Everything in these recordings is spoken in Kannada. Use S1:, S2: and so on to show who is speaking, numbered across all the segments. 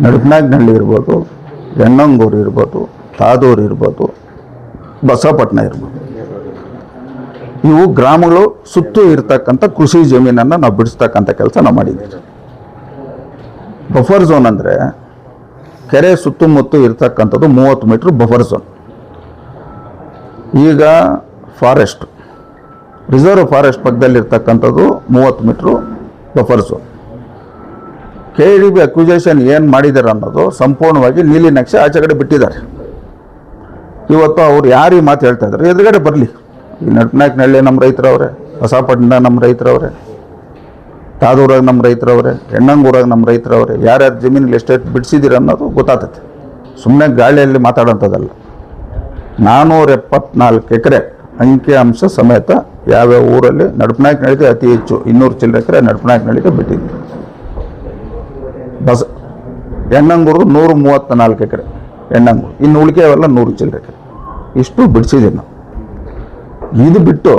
S1: ನಡಪನಾಯಕನಹಳ್ಳಿ ಇರ್ಬೋದು, ಹೆಣ್ಣಂಗೂರು ಇರ್ಬೋದು, ತಾದೂರು ಇರ್ಬೋದು, ಬಸವಪಟ್ಟಣ ಇರ್ಬೋದು, ಇವು ಗ್ರಾಮಗಳು ಸುತ್ತು ಇರ್ತಕ್ಕಂಥ ಕೃಷಿ ಜಮೀನನ್ನು ನಾವು ಬಿಡಿಸ್ತಕ್ಕಂಥ ಕೆಲಸ ನಾವು ಮಾಡಿದ್ದೀವಿ. ಬಫರ್ ಝೋನ್ ಅಂದರೆ ಕೆರೆ ಸುತ್ತಮುತ್ತ ಇರ್ತಕ್ಕಂಥದ್ದು 30 ಮೀಟ್ರ್ ಬಫರ್ ಝೋನ್. ಈಗ ಫಾರೆಸ್ಟ್ ರಿಸರ್ವ್ ಫಾರೆಸ್ಟ್ ಪಕ್ಕದಲ್ಲಿರ್ತಕ್ಕಂಥದ್ದು 30 metre buffer zone. KDB acquisition ಏನು ಮಾಡಿದ್ದಾರೆ ಅನ್ನೋದು ಸಂಪೂರ್ಣವಾಗಿ ನೀಲಿ ನಕ್ಷೆ ಆಚೆ ಕಡೆ ಬಿಟ್ಟಿದ್ದಾರೆ. ಇವತ್ತು ಅವ್ರು ಯಾರು ಈ ಮಾತು ಹೇಳ್ತಾ ಇದ್ದಾರೆ, ಎದುರುಗಡೆ ಬರಲಿ. ಈ ನಡಪನಾಯಕನಹಳ್ಳಿ ನಮ್ಮ ರೈತರವ್ರೆ, ಬಸವಪಟ್ಟಣ ನಮ್ಮ ರೈತರವ್ರೆ, ತಾದೂರಾಗ ನಮ್ಮ ರೈತರವ್ರೆ, ಹೆಣ್ಣಂಗೂರಾಗ ನಮ್ಮ ರೈತರವ್ರೆ, ಯಾರ್ಯಾರು ಜಮೀನಿಗೆ ಎಷ್ಟೆಷ್ಟು ಬಿಡಿಸಿದ್ದೀರ ಅನ್ನೋದು ಗೊತ್ತಾಗ್ತದೆ. ಸುಮ್ಮನೆ ಗಾಳಿಯಲ್ಲಿ ಮಾತಾಡೋಂಥದ್ದಲ್ಲ. 474 ಎಕರೆ ಅಂಕಿ ಅಂಶ ಸಮೇತ ಯಾವ್ಯಾವ ಊರಲ್ಲಿ ನಡಪನಾಯಕನಹಳ್ಳಿಗೆ ಅತಿ ಹೆಚ್ಚು 200 ಚಿಲ್ಲರೆ ಎಕರೆ ನಡಪನಾಯಕನಹಳ್ಳಿಗೆ ಬಿಟ್ಟಿದ್ದೀವಿ. ಹೆಣ್ಣಂಗೂರು 134 ಎಕರೆ ಹೆಣ್ಣಂಗೂರು, ಇನ್ನು ಉಳಿಕೆವೆಲ್ಲ 100 ಚಿಲ್ಲರೆ ಎಕರೆ, ಇಷ್ಟು ಬಿಡಿಸಿದ್ದೀವಿ ನಾವು. ಇದು ಬಿಟ್ಟು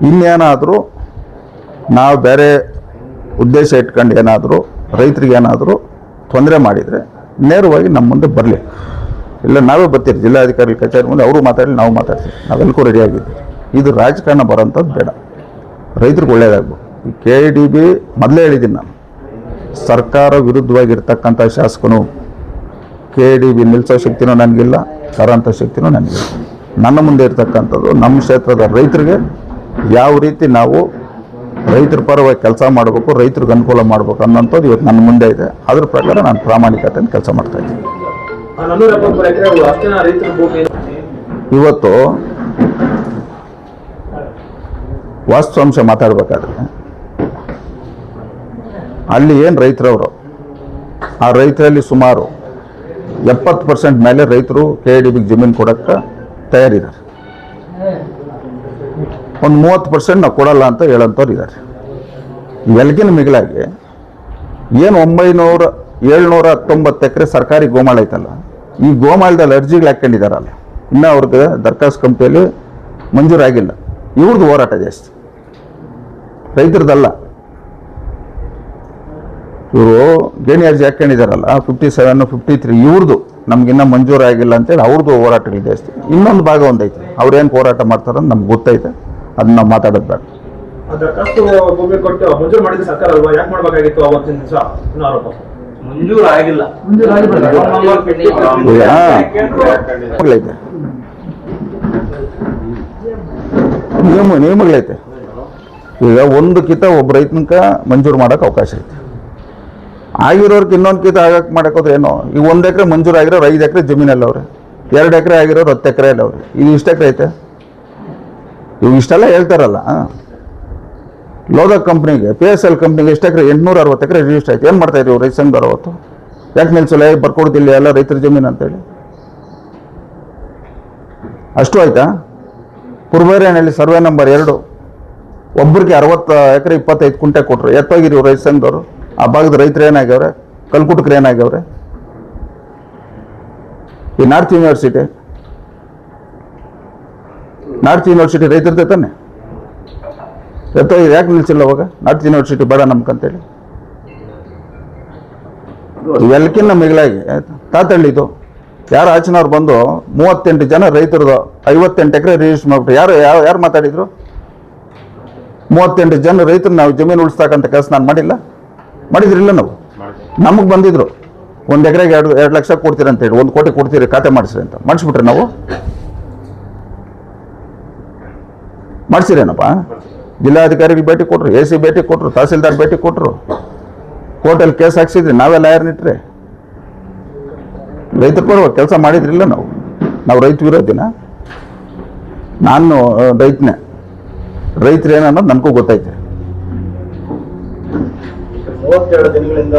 S1: ಇನ್ನೇನಾದರೂ ನಾವು ಬೇರೆ ಉದ್ದೇಶ ಇಟ್ಕೊಂಡು ಏನಾದರೂ ರೈತರಿಗೆ ಏನಾದರೂ ತೊಂದರೆ ಮಾಡಿದರೆ ನೇರವಾಗಿ ನಮ್ಮ ಮುಂದೆ ಬರಲಿ. ಇಲ್ಲ ನಾವೇ ಬರ್ತೀರಿ ಜಿಲ್ಲಾಧಿಕಾರಿ ಕಚೇರಿ ಮುಂದೆ, ಅವರು ಮಾತಾಡಲಿ, ನಾವು ಮಾತಾಡ್ತೀವಿ, ನಾವೆಲ್ಲಕ್ಕೂ ರೆಡಿಯಾಗಿದ್ದೀವಿ. ಇದು ರಾಜಕಾರಣ ಬರೋಂಥದ್ದು ಬೇಡ, ರೈತರಿಗೆ ಒಳ್ಳೆಯದಾಗಬೇಕು. ಈ KDB ಮೊದಲೇ ಹೇಳಿದ್ದೀನಿ ನಾನು, ಸರ್ಕಾರ ವಿರುದ್ಧವಾಗಿರ್ತಕ್ಕಂಥ ಶಾಸಕನು KDB ನಿಲ್ಲಿಸೋ ಶಕ್ತಿನೂ ನನಗಿಲ್ಲ, ತರೋಂಥ ಶಕ್ತಿನೂ ನನಗಿಲ್ಲ. ನನ್ನ ಮುಂದೆ ಇರ್ತಕ್ಕಂಥದ್ದು ನಮ್ಮ ಕ್ಷೇತ್ರದ ರೈತರಿಗೆ ಯಾವ ರೀತಿ ನಾವು ರೈತರ ಪರವಾಗಿ ಕೆಲಸ ಮಾಡಬೇಕು, ರೈತರಿಗೆ ಅನುಕೂಲ ಮಾಡಬೇಕು ಅನ್ನೋಂಥದ್ದು ಇವತ್ತು ನನ್ನ ಮುಂದೆ ಇದೆ. ಅದ್ರ ಪ್ರಕಾರ ನಾನು ಪ್ರಾಮಾಣಿಕತೆಯನ್ನು ಕೆಲಸ ಮಾಡ್ತಾ ಇದ್ದೀನಿ. ಇವತ್ತು ವಾಸ್ತವಾಂಶ ಮಾತಾಡಬೇಕಾದ್ರೆ ಅಲ್ಲಿ ಏನು ರೈತರವರು, ಆ ರೈತರಲ್ಲಿ ಸುಮಾರು 70% ಮೇಲೆ ರೈತರು KDBಗೆ ಜಮೀನು ಕೊಡೋಕ್ಕೆ ತಯಾರಿದ್ದಾರೆ. ಒಂದು 30% ನಾವು ಕೊಡಲ್ಲ ಅಂತ ಹೇಳೋಂಥವ್ರು ಇದ್ದಾರೆ. ಇವೆಲ್ಲಗಿನ ಮಿಗಿಲಾಗಿ ಏನು 719 ಎಕರೆ ಸರ್ಕಾರಿ ಗೋಮಾಳ ಐತಲ್ಲ, ಈ ಗೋಮಾಳದಲ್ಲಿ ಅರ್ಜಿಗಳು ಹಾಕ್ಕೊಂಡಿದ್ದಾರಲ್ಲ, ಇನ್ನೂ ಅವ್ರಿಗೆ ದರ್ಖಾಸ್ತು ಕಮಿಟಿಯಲ್ಲಿ ಮಂಜೂರಾಗಿಲ್ಲ. ಇವ್ರದ್ದು ಹೋರಾಟ ಜಾಸ್ತಿ, ರೈತರದಲ್ಲ. ಇವರು ಗೇಣಿ ಅರ್ಜಿ ಹಾಕ್ಕೊಂಡಿದ್ದಾರಲ್ಲ 57, 53, ಇವ್ರದ್ದು ನಮ್ಗಿನ್ನ ಮಂಜೂರಾಗಿಲ್ಲ ಅಂತೇಳಿ ಅವ್ರದ್ದು ಹೋರಾಟಗಳು ಜಾಸ್ತಿ. ಇನ್ನೊಂದು ಭಾಗ ಒಂದೈತೆ, ಅವ್ರೇನು ಹೋರಾಟ ಮಾಡ್ತಾರಂತ ನಮ್ಗೆ ಗೊತ್ತೈತೆ, ಅದನ್ನ ನಾವು ಮಾತಾಡೋದು ಬೇಡ. ನಿಯಮಗಳೈತೆ. ಈಗ ಒಂದು ಕಿತ ಒಬ್ಬ ರೈತನಕ ಮಂಜೂರು ಮಾಡೋಕೆ ಅವಕಾಶ ಐತೆ. ಆಗಿರೋರ್ಗೆ ಇನ್ನೊಂದು ಕಿತ ಆಗಕ್ಕೆ ಮಾಡೋಕೋದ್ರೆ ಏನೋ, ಈಗ 1 ಎಕರೆ ಮಂಜೂರು ಆಗಿರೋರು 5 ಎಕರೆ ಜಮೀನಲ್ಲಿ ಅವ್ರೆ, 2 ಎಕರೆ ಆಗಿರೋರು 10 ಎಕರೆಯಲ್ಲಿ ಅವ್ರೆ. ಇದು ಇಷ್ಟು ಎಕರೆ ಐತೆ. ಇವು ಇಷ್ಟೆಲ್ಲ ಹೇಳ್ತಾರಲ್ಲ, ಲೋದಕ್ ಕಂಪ್ನಿಗೆ, PSL ಕಂಪ್ನಿಗೆ ಎಷ್ಟು ಎಕರೆ, 860 ಎಕರೆ ರಿಜಿಸ್ಟರ್ ಆಯ್ತು. ಏನು ಮಾಡ್ತಾ ಇದ್ದೀವಿ ರೈತ ಸಂಘದವ್ರು ಅವತ್ತು? ಯಾಕೆ ನಿಲ್ಸಲ್ಲ, ಬರ್ಕೊಡ್ತಿಲ್ಲ ಎಲ್ಲ ರೈತರ ಜಮೀನು ಅಂತೇಳಿ? ಅಷ್ಟು ಆಯ್ತಾ? ಪುರ್ಬೇರೇನಲ್ಲಿ ಸರ್ವೆ ನಂಬರ್ 2 ಒಬ್ಬರಿಗೆ 60 ಎಕರೆ 25 ಕುಂಟೆ ಕೊಟ್ಟರು. ಎತ್ತೋಗಿರಿ ರೈತ ಸಂಘದವರು. ಆ ಭಾಗದ ರೈತರು ಏನಾಗ್ಯವ್ರೆ, ಕಲ್ಕುಟಕರು ಏನಾಗ್ಯವ್ರೆ? ಈ ನಾರ್ತ್ ಯೂನಿವರ್ಸಿಟಿ ರೈತರದೇ ತಾನೆ? ಎತ್ತೋ ಯಾಕೆ ನಿಲ್ಸಿಲ್ಲ ಅವಾಗ? ನಾರ್ತ್ ಯೂನಿವರ್ಸಿಟಿ ಬೇಡ ನಮ್ಗಂತೇಳಿ. ಇವೆಲ್ಲಕ್ಕಿಂತ ಮಿಗಿಲಾಗಿ ತಾತಳ್ಳಿದು ಯಾರು ಆಚೆನವ್ರು ಬಂದು 38 ಜನ ರೈತರದು 58 ಎಕರೆ ರಿಜಿಸ್ಟರ್ ಮಾಡ್ಬಿಟ್ಟು ಯಾರು ಮಾತಾಡಿದ್ರು? 38 ಜನ ರೈತರು ನಾವು ಜಮೀನು ಉಳಿಸ್ತಕ್ಕಂಥ ಕೆಲಸ ನಾನು ಮಾಡಿದ್ರಿಲ್ಲ. ನಾವು ನಮಗೆ ಬಂದಿದ್ರು 1 ಎಕರೆಗೆ 2 ಲಕ್ಷ ಕೊಡ್ತೀರಿ ಅಂತೇಳಿ, 1 ಕೋಟಿ ಕೊಡ್ತೀರಿ, ಖಾತೆ ಮಾಡಿಸ್ರಿ ಅಂತ ಮಾಡಿಸ್ಬಿಟ್ರೆ ನಾವು ಮಾಡಿಸಿರೇನಪ್ಪ? ಜಿಲ್ಲಾಧಿಕಾರಿಗಳು ಭೇಟಿ ಕೊಟ್ಟರು, AC ಭೇಟಿ ಕೊಟ್ಟರು, ತಹಸೀಲ್ದಾರ್ ಭೇಟಿ ಕೊಟ್ಟರು, ಕೋರ್ಟಲ್ಲಿ ಕೇಸ್ ಹಾಕ್ಸಿದ್ರಿ, ನಾವೇ ಲಾಯರ್ನಿಟ್ರೆ. ರೈತರ ಪರವಾಗಿ ಕೆಲಸ ಮಾಡಿದ್ರಿಲ್ಲ ನಾವು ರೈತ ವಿರೋಧಿನ? ನಾನು ರೈತನೇ, ರೈತರು ಏನನ್ನೋದು ನನಗೂ ಗೊತ್ತೈತೆ.
S2: 32 ದಿನಗಳಿಂದ